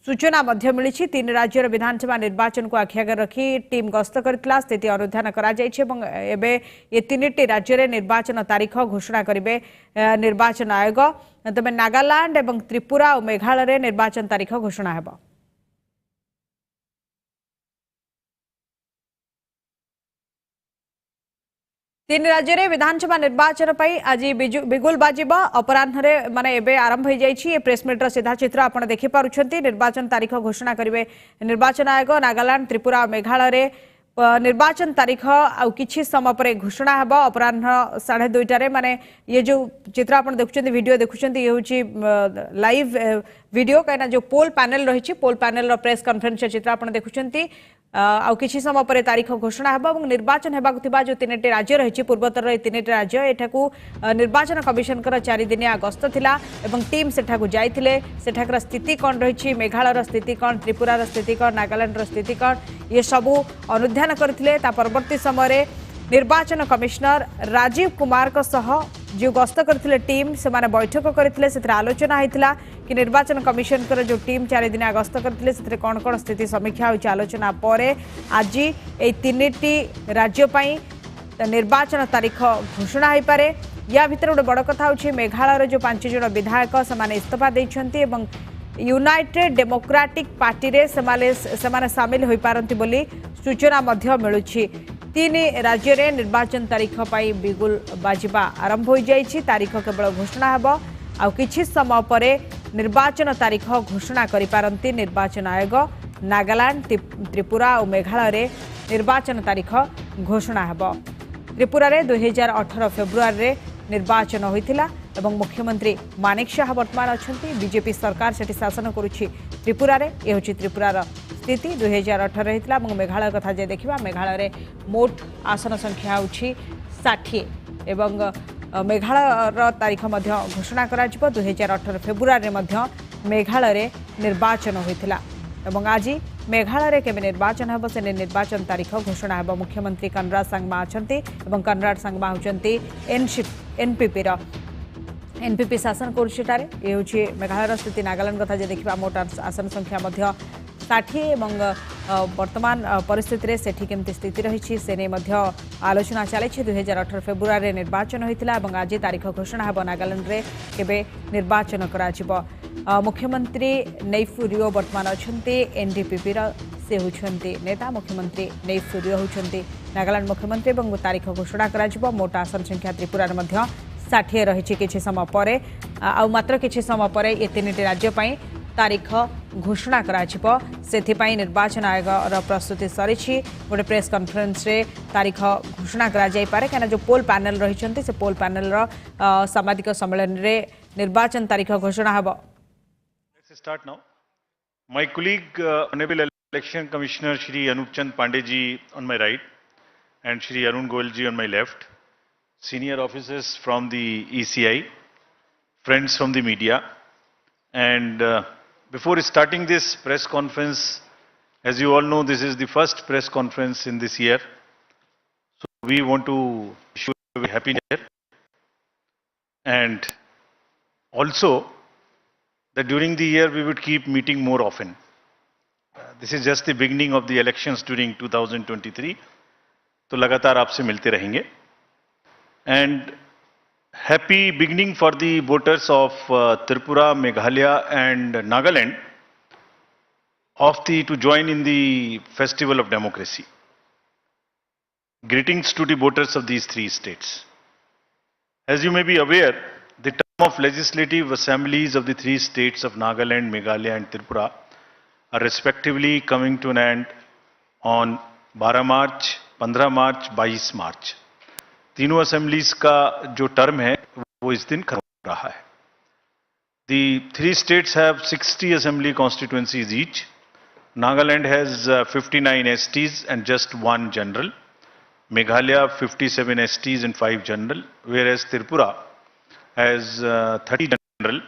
सूचना मिली। तीन राज्यर विधानसभा निर्वाचन को आखि आगे रखी टीम गस्त करथिला स्थिति अनुधान करा जायछि एवं एबे ये तीनटी राज्य रे निर्वाचन तारीख घोषणा करिवे निर्वाचन आयोग। तबे नागालैंड एवं त्रिपुरा और मेघालय रे निर्वाचन तारीख घोषणा हेबो। तीन राज्य में विधानसभा निर्वाचन पर आज बिगुल बाजिबा अपराह्न माने एबे आरंभ हो जाइए। प्रेसमिटर सीधा चित्र आपड़ देखिपुंट। निर्वाचन तारीख घोषणा करेंगे निर्वाचन आयोग। नागालैंड त्रिपुरा और मेघालय रे निर्वाचन तारीख आउ किछि समय पर घोषणा हेबा। अपराह्न 2:30 माने ये जो चित्र आप देखुं वीडियो देखुं ये हूँ लाइव वीडियो कहीं जो पोल पैनल रही पोल पैनल प्रेस कॉन्फ्रेंस चित्र आप देखुं आउ किछि समय पर तारीख घोषणा हेबा। निर्वाचन हेबाकु थिबा जो तीनटी राज्य रही पूर्वोत्तर रे तीनटी राज्य एठाकू निर्वाचन कमिशन 4 दिनिया गस्त थिला एवं टीम सेठाकू जाइथिले। सेठाकर स्थिति कौन रही, मेघालय स्थिति कौन, त्रिपुरा स्थिति कौन, नागालैंड स्थिति कौन, ये सबू अनुध्यान करथिले। ता परवर्ती समय निर्वाचन कमिशनर राजीव कुमार को सह जो गस्त करथिले टीम से माने बैठक करथिले। सेथरे आलोचना होइथिला कि निर्वाचन कमिशन कर जो टीम 4 दिनिया गस्त करथिले सेथरे कोन कोन स्थिति समीक्षा होइछ। आलोचना परे आज ए तीनटी राज्य पई निर्वाचन तारीख घोषणा होई पारे। या भितर गोटे बड़ कथा होछि मेघालय जो 5 जन विधायक से इस्तीफा दैछन्ती एवं यूनाइटेड डेमोक्रेटिक पार्टी रे सेमाने शामिल होई पारंती बोली सूचना मध्य मिलुछि। तीन राज्य रे निर्वाचन तारीख पाई बिगुल बाजिबा आरंभ हो जाइछि। तारीख केवल घोषणा हेबो आउ किछि समय परे निर्वाचन तारीख घोषणा करि पारंती निर्वाचन आयोग। नागालैंड त्रिपुरा और मेघालय रे निर्वाचन तारीख घोषणा हेबो। त्रिपुरा रे 2018 फेब्रुआरी रे निर्वाचन होइथिला एवं मुख्यमंत्री मानिक शाह वर्तमान अछंती। बीजेपी सरकार सेठी शासन करुछि त्रिपुरा रे। ए होछि त्रिपुरार स्थिति 2018 होइथिला। मेघालय कथा जे देखिबा मेघालय रे मोट आसन संख्या होछि 60 एवं मेघालय तारीख मध्य घोषणा करा जिवो। 2018 फेब्रुआरी मध्य मेघालय रे निर्वाचन होइथिला एवं आज मेघालय रे केबे निर्वाचन हेबो से निर्वाचन तारीख घोषणा हेबो। मुख्यमंत्री कनराड सांगमा अछंती एवं कनराड सांगमा होचंती एनपीपी रो एनपीपी शासन करुछिटारे। ए होछि मेघालय स्थिति। नागालैंड कथा जे देखिबा मोट आसन संख्या मध्य 60 एवं वर्तमान परिस्थिति रे सेठी केमती स्थिति रही से नै मध्य आलोचना चली। 2018 फेब्रुआरी निर्वाचन होइथिला एवं आज तारीख घोषणा हेबो। नागालैंड रे केबे निर्वाचन करा जिवो। मुख्यमंत्री नैफुरियो वर्तमान अछंती एनडीपीपी रो से होछंती नेता। मुख्यमंत्री नैफुरियो होछंती नागालैंड मुख्यमंत्री एवं तारीख घोषणा करा जिवो। मोट आसन संख्या त्रिपुरा रे मध्य 60 रही किछि समय परे आ मात्र किछि समय परे ये तीनटी राज्य पई तारीख घोषणा कराजिबो। सेथिपाई निर्वाचन आयोग प्रस्तुति सरी गोटे प्रेस कॉन्फ्रेंस रे तारीख घोषणा करा जाय पारे कना जो पोल पैनल रही से पोल पैनल सामाजिक सम्मेलन रे निर्वाचन तारीख घोषणा हबो। Let's start now. My colleague, Honorable Election Commissioner Shri Anup Chand Pandey ji on my right and Shri Arun Goyal ji on my left, senior officers from the ECI, friends from the media, and before starting this press conference, as you all know, this is the first press conference in this year. So we want to wish you a very happy New Year, and also that during the year we would keep meeting more often. This is just the beginning of the elections during 2023. तो लगातार आपसे मिलते रहेंगे. And happy beginning for the voters of Tripura, Meghalaya and Nagaland to join in the festival of democracy. Greetings to the voters of these three states. As you may be aware, the term of legislative assemblies of the three states of Nagaland, Meghalaya and Tripura are respectively coming to an end on 12 March, 15 March, 22 March. तीनों assemblies का जो term है वो इस दिन खत्म हो रहा है. The three states have 60 assembly constituencies each. Nagaland has 59 STs and just 1 general. Meghalaya 57 STs and 5 general, whereas Tripura has 30 general,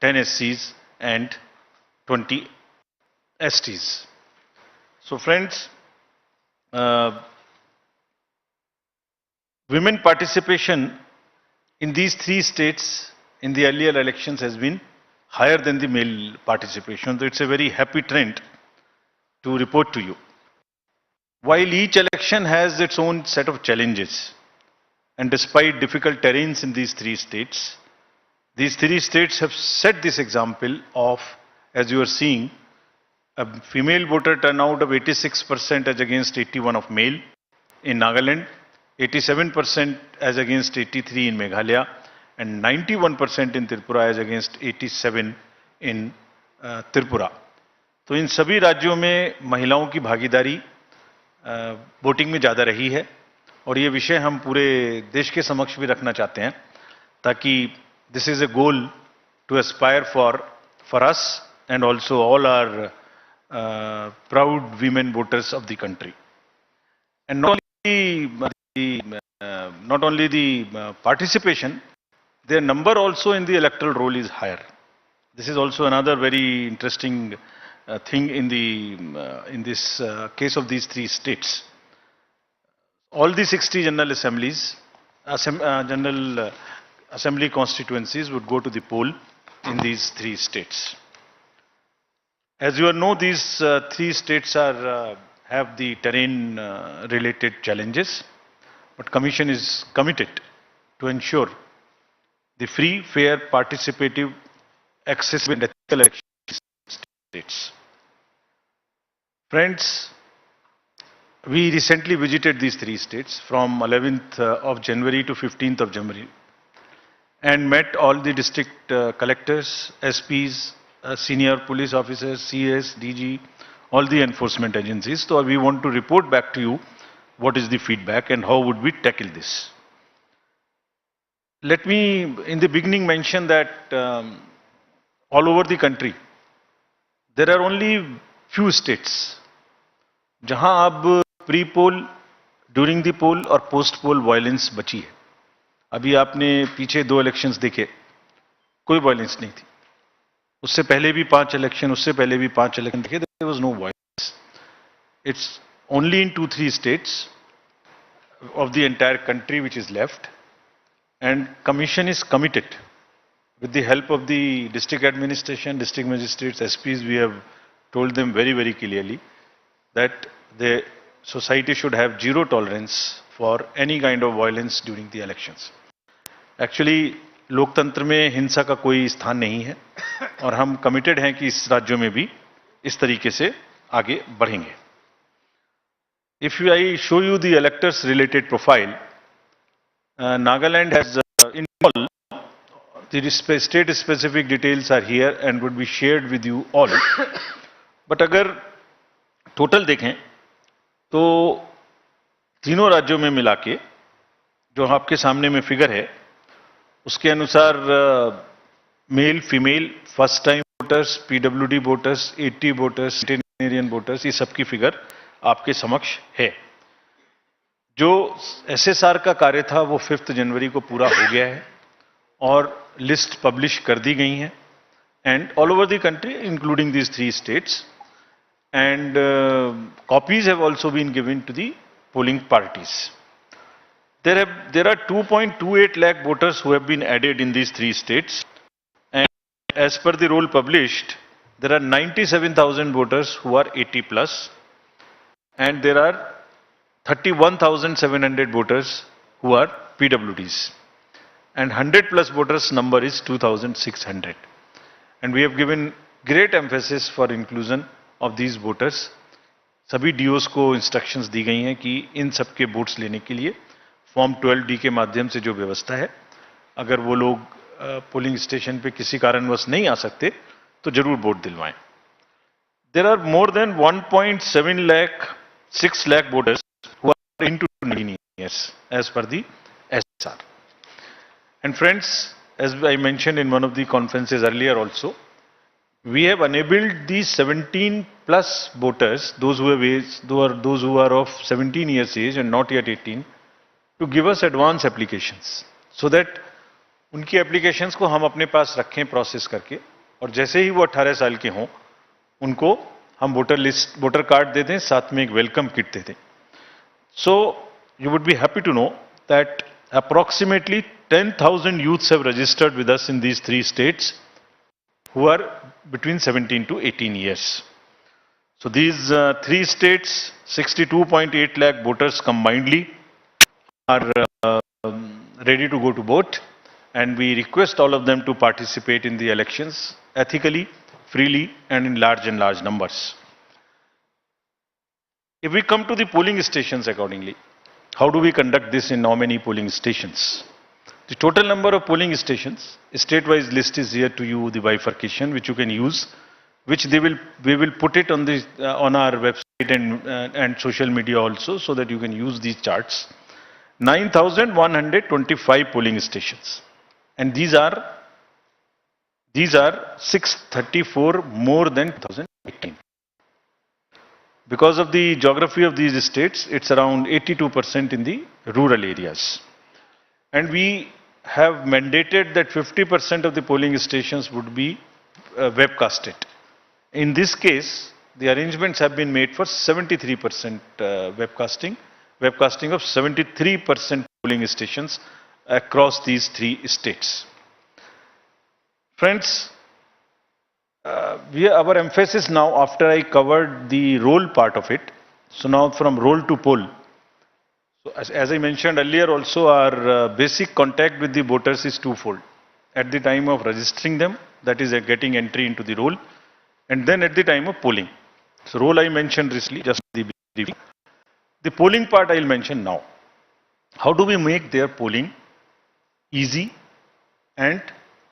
10 SCs and 20 STs. So friends, women participation in these three states in the earlier elections has been higher than the male participation. So it's a very happy trend to report to you. While each election has its own set of challenges, and despite difficult terrains in these three states have set this example of, as you are seeing, a female voter turnout of 86% as against 81 of male in Nagaland, 87% as against 83 in Meghalaya, and 91% in Tripura as against 87 in Tripura. तो इन सभी राज्यों में महिलाओं की भागीदारी voting में ज़्यादा रही है और ये विषय हम पूरे देश के समक्ष भी रखना चाहते हैं ताकि this is a goal to aspire for us and also all our proud women voters of the country. And not only the participation, their number also in the electoral roll is higher. This is also another very interesting thing in this case of these three states. All the 60 general assemblies, general assembly constituencies would go to the poll in these three states. As you all know, these three states have the terrain related challenges, but Commission is committed to ensure the free, fair, participative, accessible and ethical elections in states. Friends, we recently visited these three states from 11th of January to 15th of January and met all the district collectors, SPs, senior police officers, CS, DG, all the enforcement agencies. So we want to report back to you what is the feedback and how would we tackle this. Let me in the beginning mention that all over the country there are only few states जहां अब pre poll, during the पोल और post पोल violence बची है. अभी आपने पीछे 2 elections देखे, कोई वायलेंस नहीं थी. उससे पहले भी 5 इलेक्शन, उससे पहले भी 5 इलेक्शन देखे, there was no violence. It's only in 2-3 states of the entire country which is left, and Commission is committed with the help of the district administration, district magistrates, SPs. We have told them very, very clearly that the society should have zero tolerance for any kind of violence during the elections. Actually, लोकतंत्र में हिंसा का कोई स्थान नहीं है और हम कमिटेड हैं कि इस राज्यों में भी इस तरीके से आगे बढ़ेंगे. If I show you the electors related profile, Nagaland has in all the state specific details are here and would be shared with you all. But अगर टोटल देखें तो तीनों राज्यों में मिला के जो आपके सामने में फिगर है उसके अनुसार male, female, first time voters, PWD voters, 80 voters, centenarian voters, ये सबकी फिगर आपके समक्ष है. जो एसएसआर का कार्य था वो 5 जनवरी को पूरा हो गया है और लिस्ट पब्लिश कर दी गई है and all over the country including these 3 states, and copies have also been given to the polling parties. There are 2.28 lakh voters who have been added in these 3 states, and as per the roll published, there are 97,000 voters who are 80 plus, and there are 31,700 voters who are PWDs, and 100 plus voters number is 2,600, and we have given great emphasis for inclusion of these voters. सभी DOs को instructions दी गई हैं कि इन सबके votes लेने के लिए form 12D के माध्यम से जो व्यवस्था है, अगर वो लोग पोलिंग स्टेशन पे किसी कारणवश नहीं आ सकते तो जरूर vote दिलवाएं. There are more than 1.7 lakh, 6 lakh voters who are into 19 years as per the SR. And friends, as I mentioned in one of the conferences earlier also, we have enabled these 17 plus voters, those who are of 17 years age and not yet 18, to give us advance applications, so that उनकी applications को हम अपने पास रखें process करके, और जैसे ही वो 18 साल के हों उनको हम वोटर कार्ड दे दें, साथ में एक वेलकम किट दे दें. So you would be happy to know that approximately 10,000 youths have registered with us in these 3 states who are between 17 to 18 years. So these three states, 62.8 lakh voters combinedly are ready to go to vote, and we request all of them to participate in the elections ethically, freely, and in large numbers. If we come to the polling stations accordingly, how do we conduct this in how many polling stations? The total number of polling stations, state-wise list is here to you, the bifurcation which you can use, which we will put it on the on our website and social media also, so that you can use these charts. 9,125 polling stations, and these are 634 more than 2018. Because of the geography of these states, it's around 82% in the rural areas. And we have mandated that 50% of the polling stations would be webcasted. In this case, the arrangements have been made for 73% webcasting of 73% polling stations across these three states. Friends, our emphasis now, after I covered the roll part of it, so now from roll to poll. So as I mentioned earlier also, our basic contact with the voters is twofold. At the time of registering them, that is getting entry into the roll, and then at the time of polling. So roll I mentioned recently, just the briefing. The polling part I will mention now. How do we make their polling easy and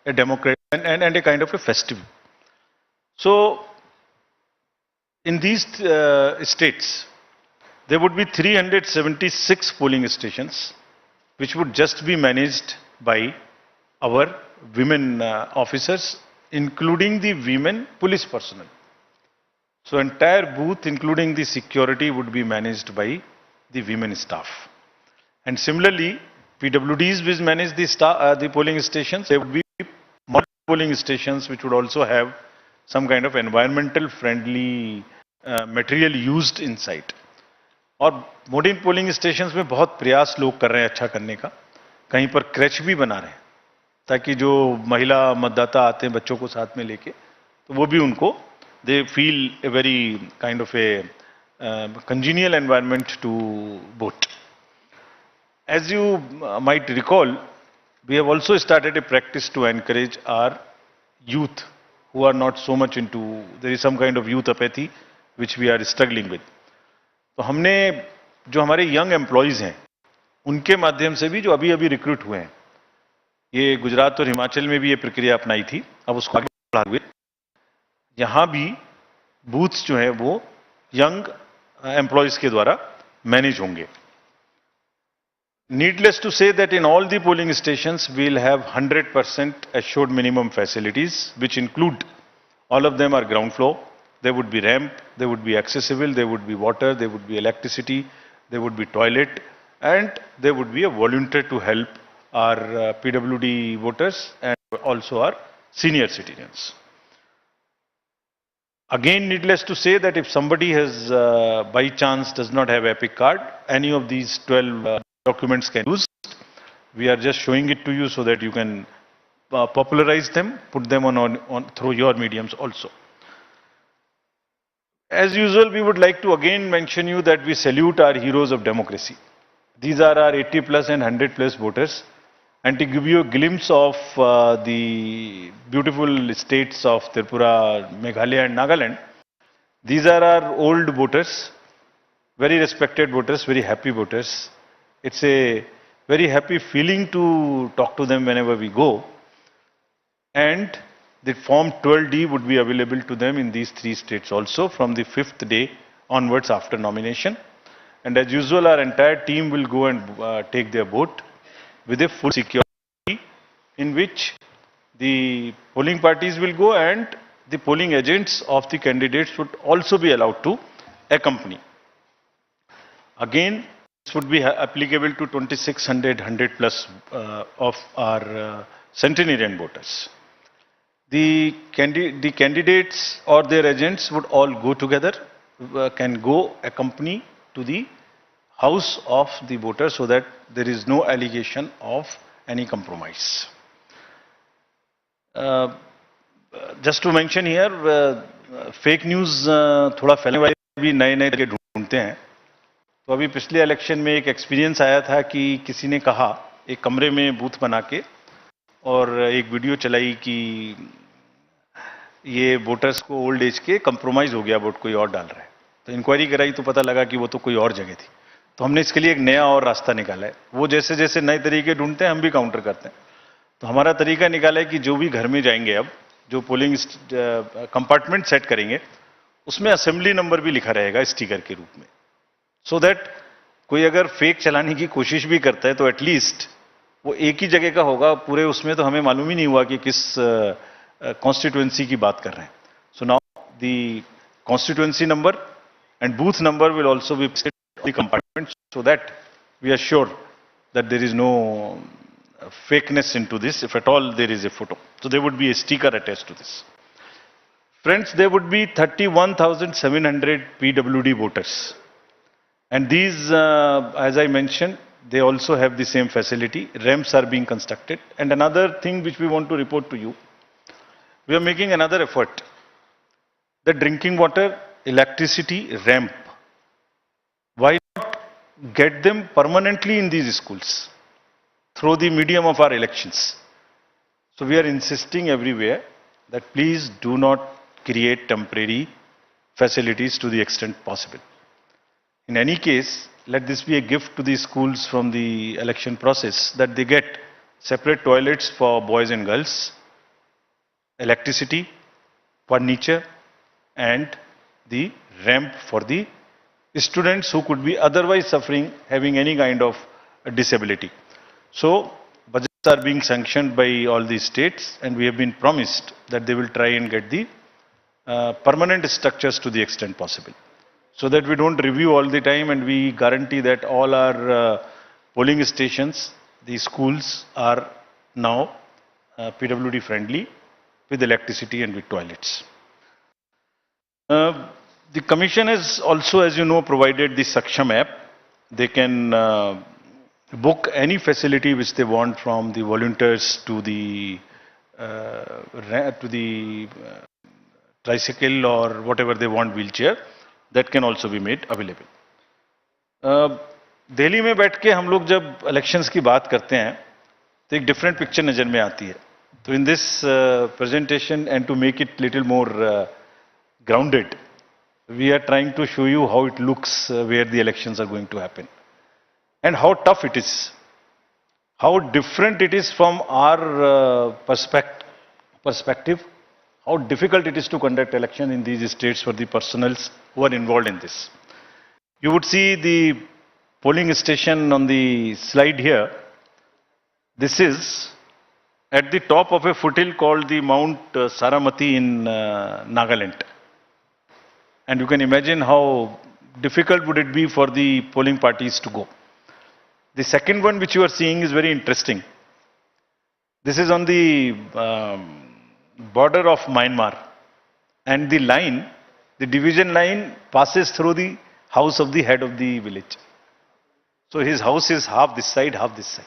a democratic and a kind of a festive? So, in these states, there would be 376 polling stations, which would just be managed by our women officers, including the women police personnel. So, entire booth, including the security, would be managed by the women staff. And similarly, PWDs will manage the polling stations. There would be multiple polling stations which would also have some kind of environmental friendly material used inside. और modern polling stations में बहुत प्रयास लोग कर रहे हैं अच्छा करने का, कहीं पर क्रैच भी बना रहे हैं ताकि जो महिला मतदाता आते हैं बच्चों को साथ में लेके, तो वो भी उनको they feel a very kind of A congenial environment to vote. As you might recall, we have also started a practice to encourage our youth who are not so much into, there is some kind of youth apathy which we are struggling with. तो हमने जो हमारे young employees हैं उनके माध्यम से भी जो अभी अभी रिक्रूट हुए हैं, ये गुजरात और हिमाचल में भी ये प्रक्रिया अपनाई थी, अब उसको आगे बढ़ा हुए यहाँ भी बूथ्स जो है वो यंग एम्प्लॉइज के द्वारा मैनेज होंगे. Needless to say that in all the polling stations we'll have 100% assured minimum facilities, which include, all of them are ground floor. There would be ramp, there would be accessible, there would be water, there would be electricity, there would be toilet, and there would be a volunteer to help our PWD voters and also our senior citizens. Again, needless to say that if somebody has by chance does not have EPIC card, any of these 12 documents can be used. We are just showing it to you so that you can popularize them, put them on through your mediums also. As usual, we would like to again mention you that we salute our heroes of democracy. These are our 80 plus and 100 plus voters. And to give you a glimpse of the beautiful states of Tripura, Meghalaya and Nagaland, these are our old voters, very respected voters, very happy voters. It's a very happy feeling to talk to them whenever we go. And the form 12D would be available to them in these three states also from the 5th day onwards after nomination. And as usual, our entire team will go and take their vote with a full security, in which the polling parties will go and the polling agents of the candidates would also be allowed to accompany. Again, this would be applicable to 2,600 100 plus of our centenarian voters. The candidates or their agents would all go together, can go accompany to the house of the voter so that there is no allegation of any compromise. Just to mention here, fake news थोड़ा फैलने वाले भी नए नए तरीके ढूंढते हैं. तो अभी पिछले इलेक्शन में एक एक्सपीरियंस आया था कि किसी ने कहा एक कमरे में बूथ बना के और एक वीडियो चलाई कि ये वोटर्स को ओल्ड एज के कंप्रोमाइज हो गया, वोट कोई और डाल रहा है. तो इंक्वायरी कराई तो पता लगा कि वो तो कोई और जगह थी. तो हमने इसके लिए एक नया और रास्ता निकाला है. वो जैसे जैसे नए तरीके ढूंढते हैं हम भी काउंटर करते हैं. तो हमारा तरीका निकाला है कि जो भी घर में जाएंगे, अब जो पोलिंग कंपार्टमेंट सेट करेंगे उसमें असेंबली नंबर भी लिखा रहेगा स्टिकर के रूप में, सो दैट कोई अगर फेक चलाने की कोशिश भी करता है तो एटलीस्ट वो एक ही जगह का होगा. पूरे उसमें तो हमें मालूम ही नहीं हुआ कि किस कॉन्स्टिट्यूएंसी की बात कर रहे हैं. So now the constituency number and booth number will also be placed in the compartment so that we are sure that there is no fakeness into this, if at all there is a photo. So there would be a sticker attached to this. Friends, there would be 31,700 PWD voters. And these, as I mentioned, they also have the same facility. Ramps are being constructed. And another thing which we want to report to you, we are making another effort. The drinking water, electricity, ramp, why not get them permanently in these schools through the medium of our elections? So we are insisting everywhere that please do not create temporary facilities to the extent possible. In any case, let this be a gift to the schools from the election process, that they get separate toilets for boys and girls, electricity, furniture, and the ramp for the students who could be otherwise suffering, having any kind of disability. So budgets are being sanctioned by all the states, and we have been promised that they will try and get the permanent structures to the extent possible, so that we don't review all the time, and we guarantee that all our polling stations, the schools, are now PWD friendly with electricity and with toilets. The Commission has also, as you know, provided the Saksham app. They can book any facility which they want, from the volunteers to the tricycle or whatever they want, wheelchair, that can also be made available. Delhi में बैठ के हम लोग जब elections की बात करते हैं तो एक डिफरेंट पिक्चर नजर में आती है. तो in this presentation, and to make it little more grounded, we are trying to show you how it looks where the elections are going to happen, and how tough it is, how different it is from our perspective, how difficult it is to conduct election in these states for the personals who are involved in this. You would see the polling station on the slide here. This is at the top of a foothill called the Mount Saramati in Nagaland. And you can imagine how difficult would it be for the polling parties to go. The second one which you are seeing is very interesting. This is on the border of Myanmar, and the line, the division line, passes through the house of the head of the village. So his house is half this side, half this side.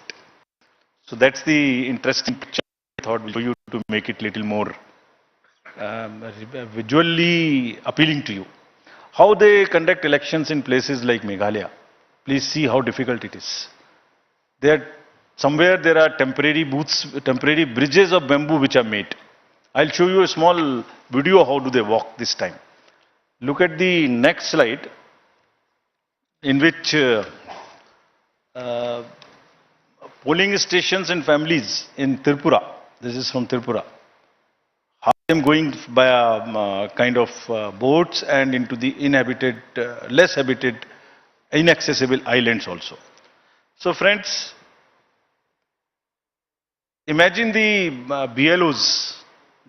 So that's the interesting picture I thought for you to make it little more visually appealing to you. How they conduct elections in places like Meghalaya. Please see how difficult it is. Somewhere there are temporary booths, temporary bridges of bamboo which are made. I'll show you a small video how do they walk this time. Look at the next slide, in which polling stations and families in Tripura, this is from Tripura, how them going by kind of boats and into the inhabited, less habited, inaccessible islands also. So friends, imagine the BLOs,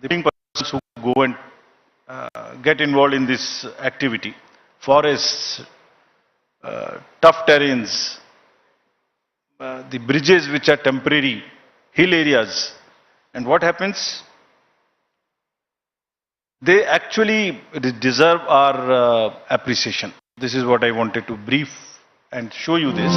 the persons who go and get involved in this activity. Forests, tough terrains, the bridges which are temporary, hill areas. And what happens? They actually deserve our appreciation. This is what I wanted to brief and show you this.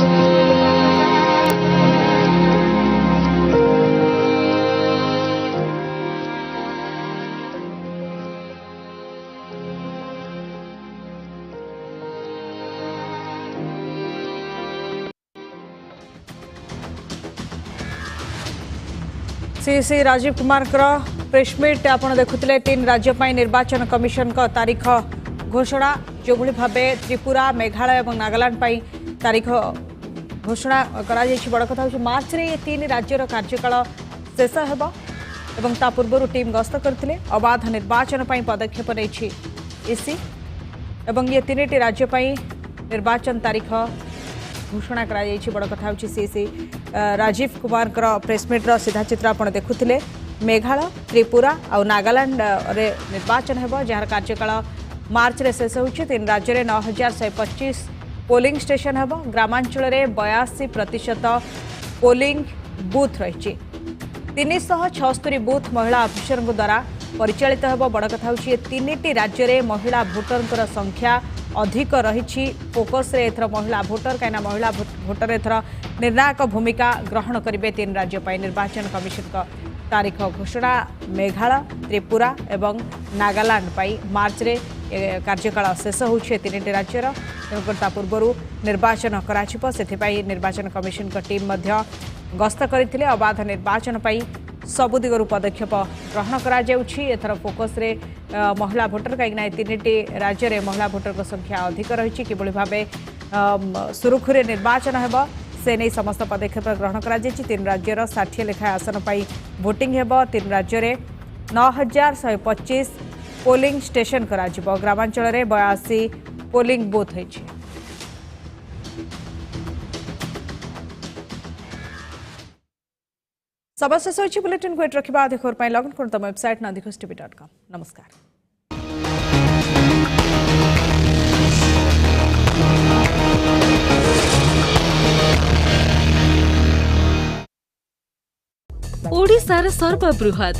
C Rajiv Kumar press meet आपड़ देखुले 3 राज्य निर्वाचन commission का तारीख घोषणा जो भाव त्रिपुरा मेघालय और नागालैंड तारीख घोषणा करा बड़ कथा मार्च रे 3 राज्यर कार्यकाल शेष होता पूर्व टीम गस्त करते अबाध निर्वाचन पदक्षेप नहीं इसी ये 3 राज्य निर्वाचन तारीख घोषणा करा बड़ कथा सी राजीव कुमार प्रेसमिट्र सीधा चित्र आप देखुले मेघालय त्रिपुरा और नागालैंड रे निर्वाचन होब जार कार्यकाल मार्च रे शेष होछि 3 राज्य में 9125 पोलिंग स्टेशन होब ग्रामांचल में 82% पोलिंग बूथ रही 376 बूथ महिला अफिसर द्वारा परिचालित होब बड़ कथा 3 राज्य में महिला भोटर संख्या अधिक रही फोकस रे एथर महिला भोटर कहीं महिला भोटर एथर निर्णायक भूमिका ग्रहण करेंगे 3 राज्य निर्वाचन कमिशन का तारीख घोषणा मेघालय त्रिपुरा एवं नागालैंड मार्च रे कार्यकाल शेष होछि 3 राज्यर तेणुकर पूर्व निर्वाचन कर निर्वाचन कमिशन का टीम गस्त करते अबाध निर्वाचन सबु दिगरु पदक्षेप ग्रहण कर फोकस रे महिला भोटर कहीं 3 राज्य में महिला भोटर संख्या अधिक रही कि भाव सुरुखुरे निर्वाचन होब से नहीं समस्त पदक्षेप ग्रहण कर 3 राज्यर 60 लेखाएं आसन पर भोटिंग होब 3 राज्य में 9125 पोलिंग स्टेशन करा ग्रामांचल में 82 पोलिंग बूथ होइछि। सब शेष होइछि बुलेटिन को रखा देखोर लगन कर वेबसाइट nandighoshtv.com। नमस्कार। ओडिशार सर्वबृहत